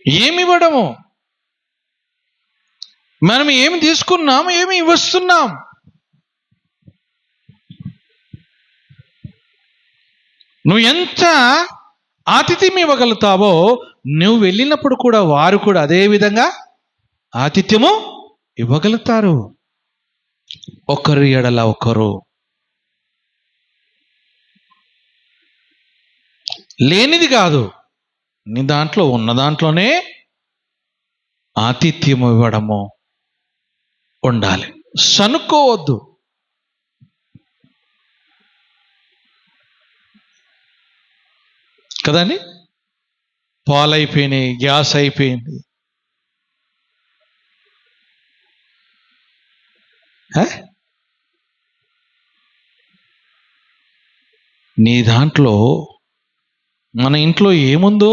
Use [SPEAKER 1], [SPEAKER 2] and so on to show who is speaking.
[SPEAKER 1] ఏమి ఇవ్వడము? మనం ఏమి తీసుకున్నాం, ఏమి ఇవ్వస్తున్నాం? నువ్వు ఎంత ఆతిథ్యం ఇవ్వగలుగుతావో, నువ్వు వెళ్ళినప్పుడు కూడా వారు కూడా అదే విధంగా ఆతిథ్యము ఇవ్వగలుగుతారు. ఒకరు ఎడల ఒకరు. లేనిది కాదు, నీ దాంట్లో ఉన్న దాంట్లోనే ఆతిథ్యము ఇవ్వడము ఉండాలి. సనుక్కోవద్దు. కదండి, పాలైపోయినాయి, గ్యాస్ అయిపోయింది, నీ దాంట్లో మన ఇంట్లో ఏముందో